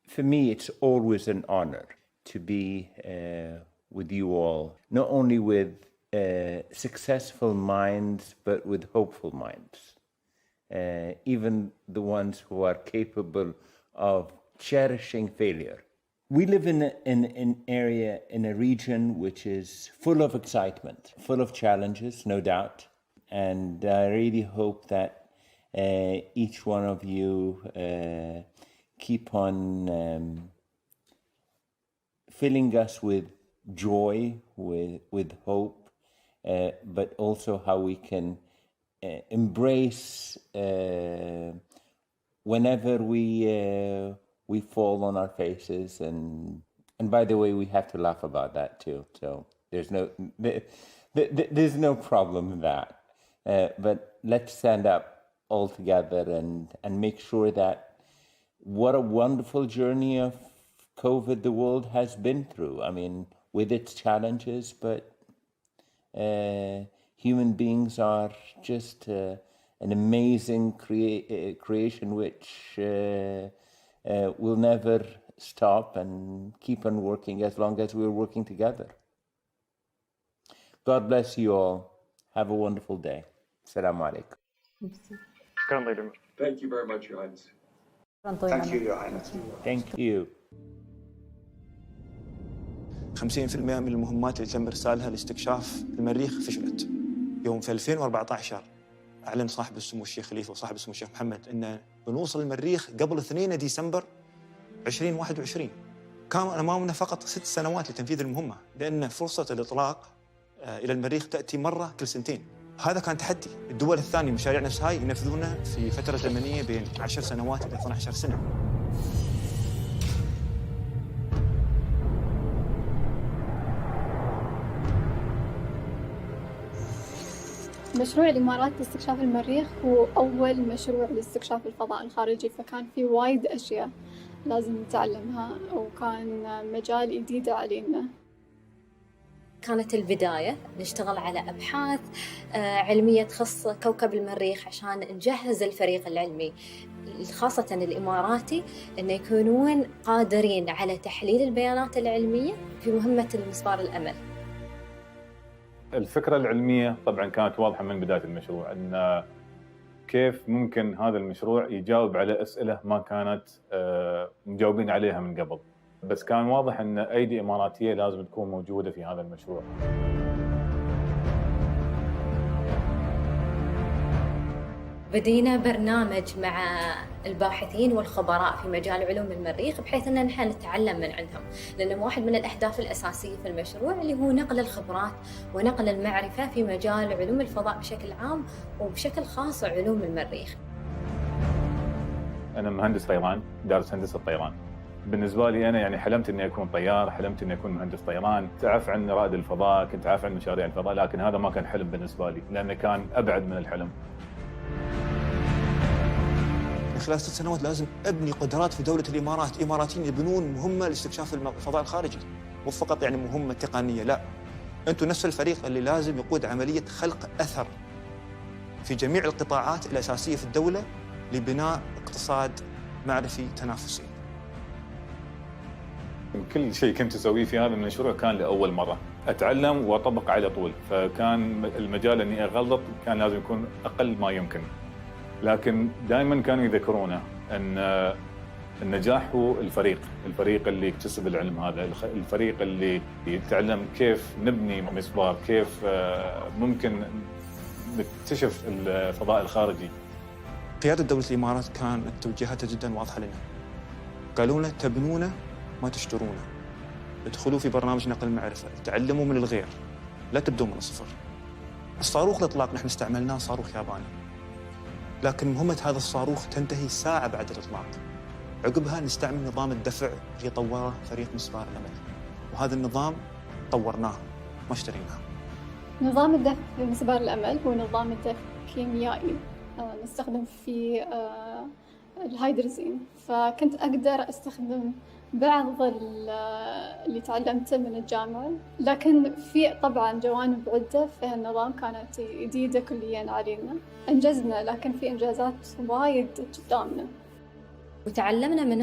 For me, it's always an honor to be with you all, not only with successful minds, but with hopeful minds. Even the ones who are capable of cherishing failure. We live in an area, in a region which is full of excitement, full of challenges, no doubt. And I really hope that each one of you keep on filling us with joy, with hope, but also how we can embrace whenever we fall on our faces, and by the way, we have to laugh about that too. So there's no problem in that. But let's stand up all together and make sure that what a wonderful journey of COVID the world has been through. I mean, with its challenges, but human beings are just an amazing creation which will never stop and keep on working as long as we're working together. God bless you all. Have a wonderful day. Assalamu alaikum. Thank you very much, Your Highness. Thank you, Your Highness. Thank you. 50% من المهمات اللي تم إرسالها لاستكشاف المريخ فشلت. يوم في 2014 أعلن صاحب السمو الشيخ خليفة وصاحب السمو الشيخ محمد أن بنوصل المريخ قبل 2 ديسمبر 2021. كان أمامنا فقط 6 سنوات لتنفيذ المهمة، لأن فرصة الإطلاق إلى المريخ تأتي مرة كل 2 سنين. هذا كان تحدي. الدول الثانية مشاريع نفس هاي ينفذونها في فترة زمنية بين 10 سنوات إلى 12 سنة. مشروع الإمارات لاستكشاف المريخ هو أول مشروع لاستكشاف الفضاء الخارجي، فكان في وايد أشياء لازم نتعلمها وكان مجال جديد علينا. كانت البداية نشتغل على أبحاث علمية تخص كوكب المريخ عشان نجهز الفريق العلمي خاصة الإماراتي أن يكونون قادرين على تحليل البيانات العلمية في مهمة المسبار الأمل. الفكرة العلمية طبعاً كانت واضحة من بداية المشروع، أن كيف ممكن هذا المشروع يجاوب على أسئلة ما كانت مجاوبين عليها من قبل، بس كان واضح أن أيدي إماراتية لازم تكون موجودة في هذا المشروع. بدينا برنامج مع الباحثين والخبراء في مجال علوم المريخ بحيث أن نحن نتعلم من عندهم، لأن واحد من الأهداف الأساسية في المشروع اللي هو نقل الخبرات ونقل المعرفة في مجال علوم الفضاء بشكل عام وبشكل خاص علوم المريخ. أنا مهندس طيران، دارس هندسة طيران، بالنسبه لي انا يعني حلمت اني اكون طيار، حلمت اني اكون مهندس طيران، كنت اعرف عن رائد الفضاء، كنت اعرف عن مشاريع الفضاء، لكن هذا ما كان حلم بالنسبه لي لانه كان ابعد من الحلم. خلال 6 سنوات لازم ابني قدرات في دولة الامارات، اماراتيين يبنون مهمة لاستكشاف الفضاء الخارجي، مو فقط يعني مهمة تقنية، لا، انتم نفس الفريق اللي لازم يقود عملية خلق اثر في جميع القطاعات الاساسية في الدولة لبناء اقتصاد معرفي تنافسي. كل شيء كنت اسويه في هذا المشروع كان لاول مره، اتعلم واطبق على طول، فكان المجال اني اغلط كان لازم يكون اقل ما يمكن. لكن دائما كانوا يذكرونا ان النجاح هو الفريق اللي يكتسب العلم هذا، الفريق اللي يتعلم كيف نبني مسبار، كيف ممكن نكتشف الفضاء الخارجي. قيادة دولة الامارات كانت توجيهاتها جدا واضحة لنا. قالوا لنا تبنونه ما تشترونه. ادخلوا في برنامج نقل المعرفة، تعلموا من الغير، لا تبدوا من الصفر. الصاروخ الإطلاق نحن استعملناه صاروخ ياباني. لكن مهمة هذا الصاروخ تنتهي ساعة بعد الإطلاق. عقبها نستعمل نظام الدفع اللي طوره فريق مسبار الأمل. وهذا النظام طورناه ما اشتريناه. نظام الدفع في مسبار الأمل هو نظام الدفع كيميائي نستخدم فيه الهيدروزين، فكنت أقدر أستخدم بعض اللي تعلمته من الجامعة، لكن في طبعاً جوانب عدة في هالنظام كانت جديدة كلياً علينا. أنجزنا، لكن في إنجازات وايد قدامنا. وتعلمنا من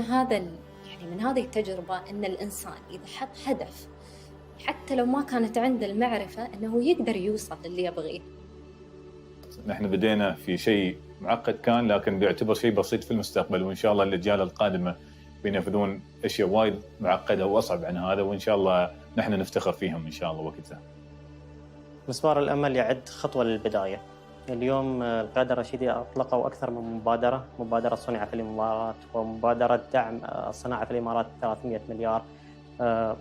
من هذه التجربة أن الإنسان إذا حط هدف حتى لو ما كانت عنده المعرفة أنه يقدر يوصل للي يبغيه. نحن بدينا في شيء معقد كان، لكن بيعتبر شيء بسيط في المستقبل، وإن شاء الله الأجيال القادمة بينفذون أشياء وايد معقدة وأصعب عن هذا، وإن شاء الله نحن نفتخر فيهم إن شاء الله وقتها. مسبار الأمل يعد خطوة للبداية. اليوم القيادة الرشيدية أطلقوا أكثر من مبادرة صنع في الإمارات، ومبادرة دعم الصناعة في الإمارات 300 مليار،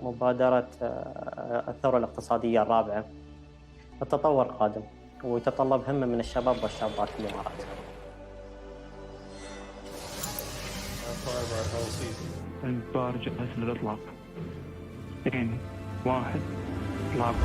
مبادرة الثورة الاقتصادية الرابعة. التطور قادم ويتطلب همة من الشباب والشابات في الإمارات. المسبار جاهز للإطلاق. 2 1 إطلاق.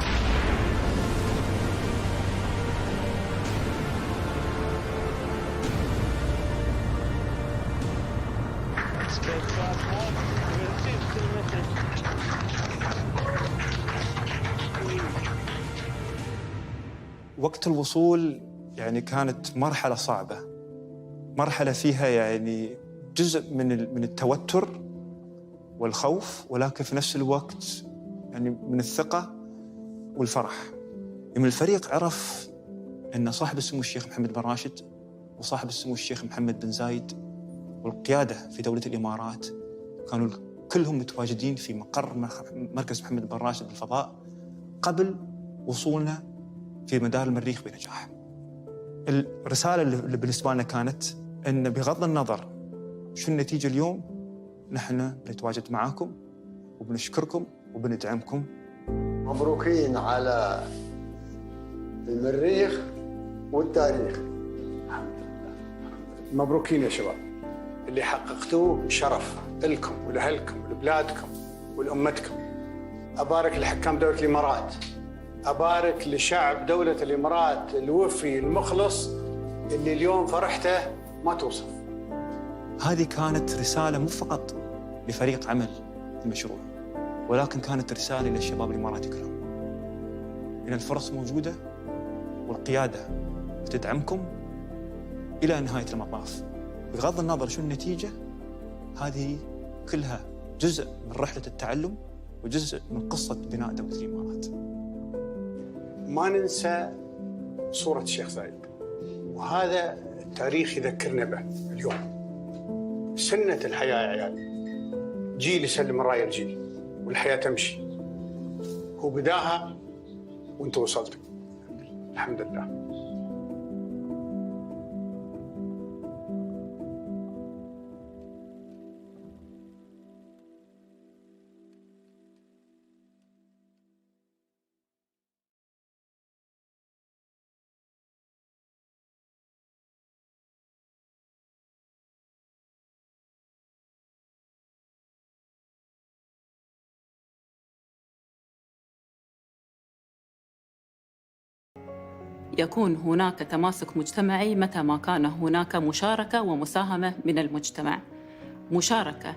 وقت الوصول يعني كانت مرحلة صعبة، مرحلة فيها يعني جزء من التوتر والخوف، ولكن في نفس الوقت يعني من الثقة والفرح. من الفريق عرف أن صاحب السمو الشيخ محمد بن راشد وصاحب السمو الشيخ محمد بن زايد والقيادة في دولة الإمارات كانوا كلهم متواجدين في مقر مركز محمد بن راشد للفضاء قبل وصولنا في مدار المريخ بنجاح. الرسالة اللي بالنسبة لنا كانت أن بغض النظر شو النتيجة اليوم، نحن بنتواجد معاكم وبنشكركم وبندعمكم. مبروكين على المريخ والتاريخ. مبروكين يا شباب، اللي حققتوه شرف لكم ولأهلكم ولبلادكم ولأمتكم. أبارك لحكام دولة الإمارات، أبارك لشعب دولة الإمارات الوفي المخلص اللي اليوم فرحته ما توصف. هذه كانت رسالة مو فقط لفريق عمل المشروع، ولكن كانت رسالة للشباب الإماراتي كلهم إن الفرص موجودة والقيادة تدعمكم إلى نهاية المطاف. بغض النظر شو النتيجة، هذه كلها جزء من رحلة التعلم وجزء من قصة بناء دولة الإمارات. ما ننسى صورة الشيخ زايد، وهذا التاريخ يذكرنا به اليوم. سنة الحياة يا عيال، جيل يسلم الراية الجيل والحياة تمشي. هو بداها وانتم وصلتوا، الحمد لله. يكون هناك تماسك مجتمعي متى ما كان هناك مشاركة ومساهمة من المجتمع. مشاركة